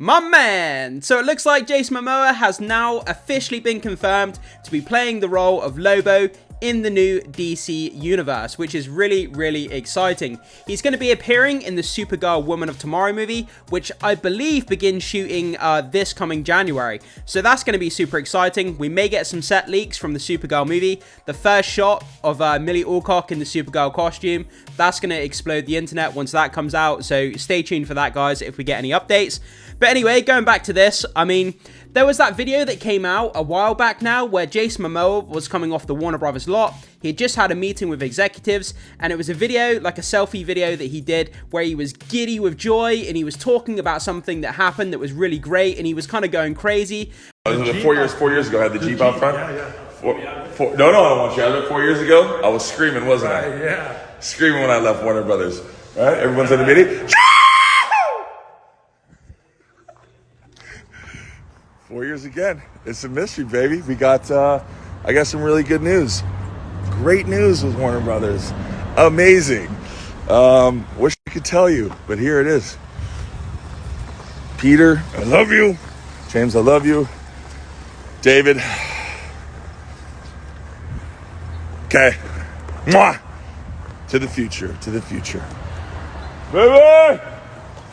My man! So it looks like Jason Momoa has now officially been confirmed to be playing the role of Lobo in the new DC universe, which is really exciting. He's going to be appearing in the Supergirl Woman of Tomorrow movie, which I believe begins shooting this coming January. So that's going to be super exciting. We may get some set leaks from the Supergirl movie. The first shot of Millie Alcock in the Supergirl costume, that's going to explode the internet once that comes out. So stay tuned for that, guys, if we get any updates. But anyway, going back to this, I mean, there was that video that came out a while back now where Jason Momoa was coming off the Warner Brothers lot. He had just had a meeting with executives, and it was a video, like a selfie video that he did where he was giddy with joy and he was talking about something that happened that was really great, and he was kind of going crazy. Was it 4 years ago? I had the Jeep out front? Yeah. No, I don't want you. I left 4 years ago. I was screaming, wasn't I? Yeah. Screaming when I left Warner Brothers. Right? Everyone's in the video. 4 years again. It's a mystery, baby. We got, I got some really good news. Great news with Warner Brothers. Amazing. Wish I could tell you, but here it is. Peter, I love you. James, I love you. David. Okay. Mwah. To the future. Baby!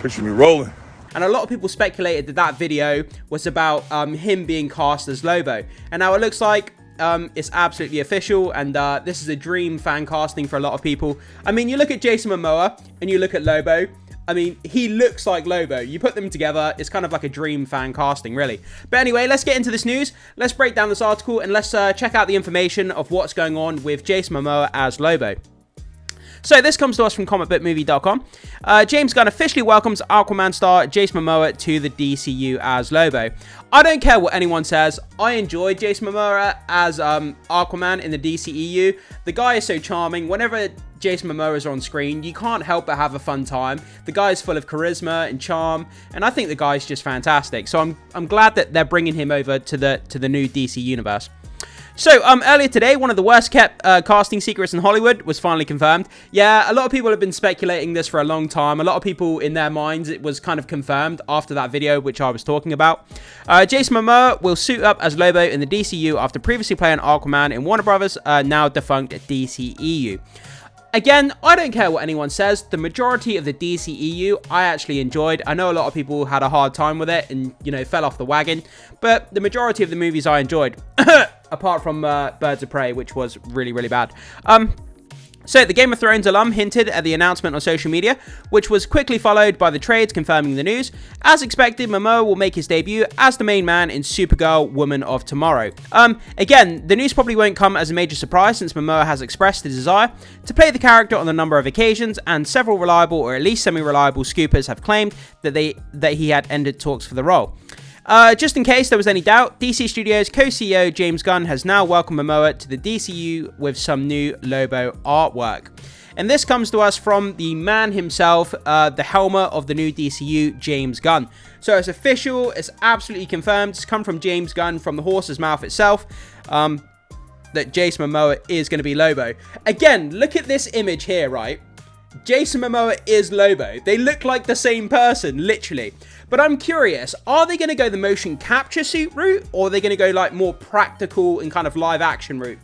Picture me rolling. And a lot of people speculated that that video was about him being cast as Lobo. And now it looks like it's absolutely official, and this is a dream fan casting for a lot of people. I mean, you look at Jason Momoa and you look at Lobo. I mean, he looks like Lobo. You put them together, it's kind of like a dream fan casting, really. But anyway, let's get into this news. Let's break down this article and let's check out the information of what's going on with Jason Momoa as Lobo. So this comes to us from comicbookmovie.com. James Gunn officially welcomes Aquaman star Jason Momoa to the DCU as Lobo. I don't care what anyone says. I enjoyed Jason Momoa as Aquaman in the DCEU. The guy is so charming. Whenever Jason Momoa is on screen, you can't help but have a fun time. The guy is full of charisma and charm, and I think the guy's just fantastic. So I'm glad that they're bringing him over to the new DC universe. So, earlier today, one of the worst kept casting secrets in Hollywood was finally confirmed. Yeah, a lot of people have been speculating this for a long time. A lot of people, in their minds, it was kind of confirmed after that video, which I was talking about. Jason Momoa will suit up as Lobo in the DCU after previously playing Aquaman in Warner Brothers, now defunct DCEU. Again, I don't care what anyone says. The majority of the DCEU I actually enjoyed. I know a lot of people had a hard time with it and, you know, fell off the wagon. But the majority of the movies I enjoyed. Apart from Birds of Prey, which was really bad. So, the Game of Thrones alum hinted at the announcement on social media, which was quickly followed by the trades confirming the news. As expected, Momoa will make his debut as the main man in Supergirl Woman of Tomorrow. Again, the news probably won't come as a major surprise since Momoa has expressed the desire to play the character on a number of occasions, and several reliable or at least semi-reliable scoopers have claimed that he had ended talks for the role. Just in case there was any doubt, DC Studios co-CEO James Gunn has now welcomed Momoa to the DCU with some new Lobo artwork. And this comes to us from the man himself, the helmet of the new DCU, James Gunn. So it's official, it's absolutely confirmed, it's come from James Gunn from the horse's mouth itself, that Jason Momoa is going to be Lobo. Again, look at this image here, right? Jason Momoa is Lobo. They look like the same person, literally. But I'm curious, are they going to go the motion capture suit route, or are they going to go like more practical and kind of live action route?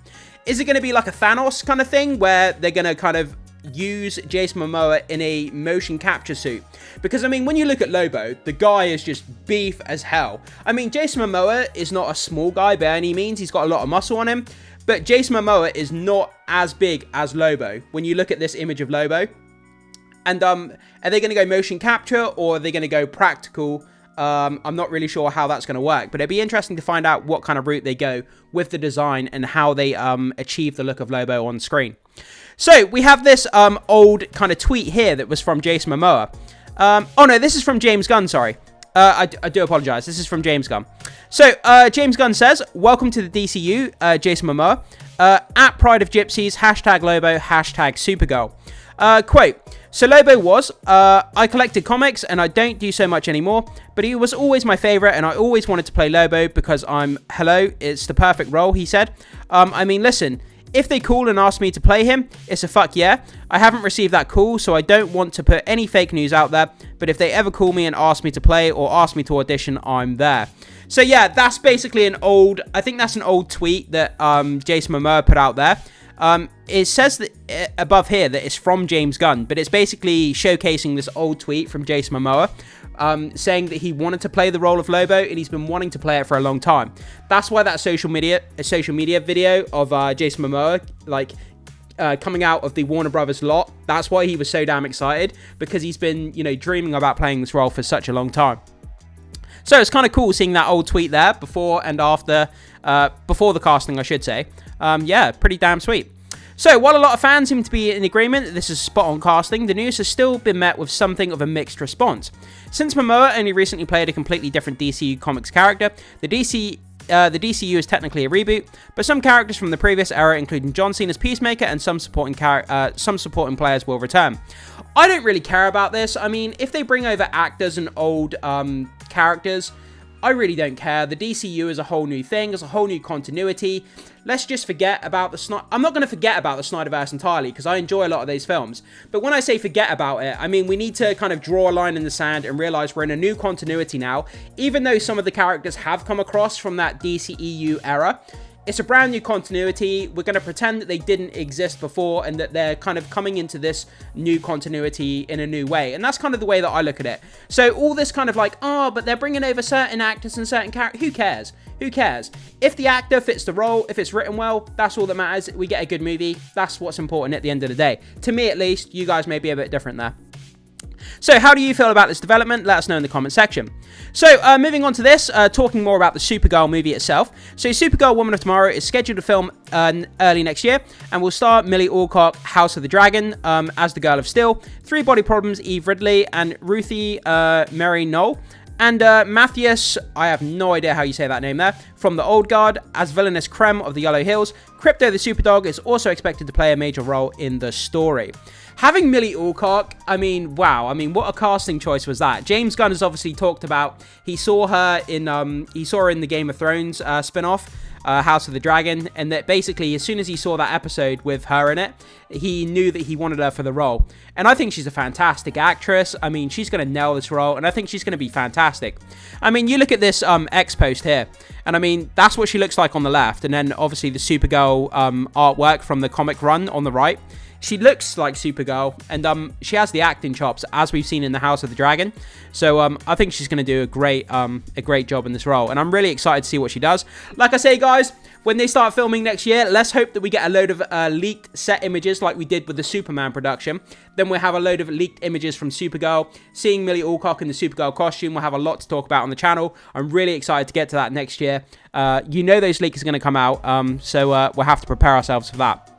Is it going to be like a Thanos kind of thing where they're going to kind of use Jason Momoa in a motion capture suit? Because I mean, when you look at Lobo, the guy is just beef as hell. I mean, Jason Momoa is not a small guy by any means. He's got a lot of muscle on him, but Jason Momoa is not as big as Lobo when you look at this image of Lobo. And are they going to go motion capture, or are they going to go practical? I'm not really sure how that's going to work, but it'd be interesting to find out what kind of route they go with the design and how they achieve the look of Lobo on screen. So we have this old kind of tweet here that was from Jason Momoa. Oh no, this is from James Gunn, sorry. I do apologize. This is from James Gunn. So James Gunn says, welcome to the DCU, Jason Momoa. At Pride of Gypsies, hashtag Lobo, hashtag Supergirl. Quote, so Lobo was, I collected comics and I don't do so much anymore, but he was always my favorite and I always wanted to play Lobo because it's the perfect role, he said. I mean, listen, If they call and ask me to play him, it's a fuck yeah. I haven't received that call, so I don't want to put any fake news out there, but if they ever call me and ask me to play or ask me to audition, I'm there. So yeah, that's basically I think that's an old tweet that Jason Momoa put out there. It says that above here that it's from James Gunn, but it's basically showcasing this old tweet from Jason Momoa, saying that he wanted to play the role of Lobo and he's been wanting to play it for a long time. That's why that social media video of Jason Momoa, like, coming out of the Warner Brothers lot, that's why he was so damn excited, because he's been, you know, dreaming about playing this role for such a long time. So it's kind of cool seeing that old tweet there before and after, before the casting, I should say. Yeah, pretty damn sweet. So, while a lot of fans seem to be in agreement that this is spot-on casting, the news has still been met with something of a mixed response. Since Momoa only recently played a completely different DCU Comics character, the DCU is technically a reboot, but some characters from the previous era, including John Cena's Peacemaker and some supporting players, will return. I don't really care about this. I mean, if they bring over actors and old characters, I really don't care. The DCU is a whole new thing. It's a whole new continuity. Let's just forget about the I'm not going to forget about the Snyderverse entirely, because I enjoy a lot of these films. But when I say forget about it, I mean we need to kind of draw a line in the sand and realize we're in a new continuity now. Even though some of the characters have come across from that DCEU era, it's a brand new continuity. We're going to pretend that they didn't exist before and that they're kind of coming into this new continuity in a new way. And that's kind of the way that I look at it. So all this kind of like, oh, but they're bringing over certain actors and certain characters. Who cares? Who cares? If the actor fits the role, if it's written well, that's all that matters. We get a good movie. That's what's important at the end of the day. To me, at least. You guys may be a bit different there. So how do you feel about this development? Let us know in the comment section. So moving on to this, talking more about the Supergirl movie itself. So Supergirl Woman of Tomorrow is scheduled to film early next year and will star Millie Alcock, House of the Dragon, as the Girl of Steel, Three Body Problems, Eve Ridley, and Ruthie Mary Knoll. And Matthias, I have no idea how you say that name there, from the Old Guard, as villainous Krem of the Yellow Hills. Crypto the Superdog is also expected to play a major role in the story. Having Millie Alcock, I mean, wow. I mean, what a casting choice was that? James Gunn has obviously talked about, he saw her in the Game of Thrones spin-off, House of the Dragon, and that basically as soon as he saw that episode with her in it, he knew that he wanted her for the role. And I think she's a fantastic actress. I mean, she's going to nail this role, and I think she's going to be fantastic. I mean, you look at this X post here, and I mean, that's what she looks like on the left, and then obviously the Supergirl artwork from the comic run on the right. She looks like Supergirl, and she has the acting chops, as we've seen in the House of the Dragon. So I think she's going to do a great job in this role, and I'm really excited to see what she does. Like I say, guys, when they start filming next year, let's hope that we get a load of leaked set images like we did with the Superman production. Then we'll have a load of leaked images from Supergirl. Seeing Millie Alcock in the Supergirl costume, we'll have a lot to talk about on the channel. I'm really excited to get to that next year. You know those leaks are going to come out, so we'll have to prepare ourselves for that.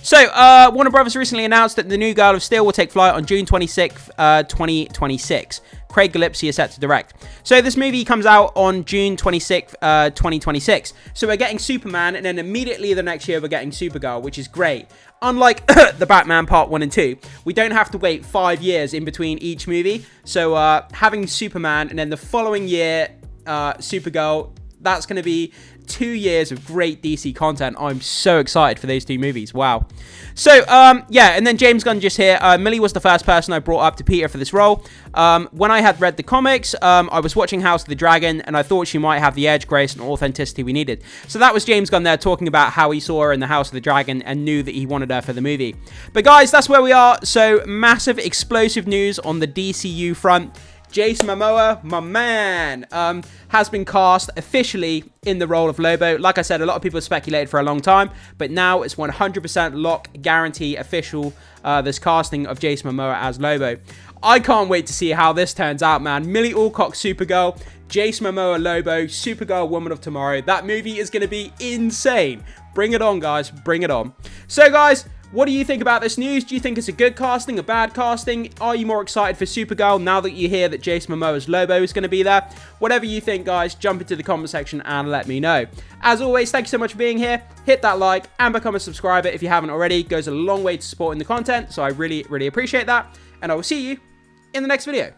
So, Warner Brothers recently announced that the new Girl of Steel will take flight on June 26th, 2026. Craig Gillespie is set to direct. So, this movie comes out on June 26th, 2026. So, we're getting Superman, and then immediately the next year, we're getting Supergirl, which is great. Unlike the Batman Part 1 and 2, we don't have to wait 5 years in between each movie. So, having Superman, and then the following year, Supergirl, that's going to be 2 years of great DC content. I'm so excited for those two movies. Wow. So, yeah, and then James Gunn just here. Millie was the first person I brought up to Peter for this role. When I had read the comics, I was watching House of the Dragon, and I thought she might have the edge, grace, and authenticity we needed. So that was James Gunn there talking about how he saw her in the House of the Dragon and knew that he wanted her for the movie. But guys, that's where we are. So, massive, explosive news on the DCU front. Jason Momoa, my man, has been cast officially in the role of Lobo. Like I said, a lot of people have speculated for a long time, but now it's 100% lock, guarantee, official, this casting of Jason Momoa as Lobo. I can't wait to see how this turns out, man. Millie Alcock, Supergirl, Jason Momoa, Lobo, Supergirl, Woman of Tomorrow. That movie is going to be insane. Bring it on, guys. Bring it on. So, guys, what do you think about this news? Do you think it's a good casting, a bad casting? Are you more excited for Supergirl now that you hear that Jason Momoa's Lobo is going to be there? Whatever you think, guys, jump into the comment section and let me know. As always, thank you so much for being here. Hit that like and become a subscriber if you haven't already. It goes a long way to supporting the content, so I really, really appreciate that. And I will see you in the next video.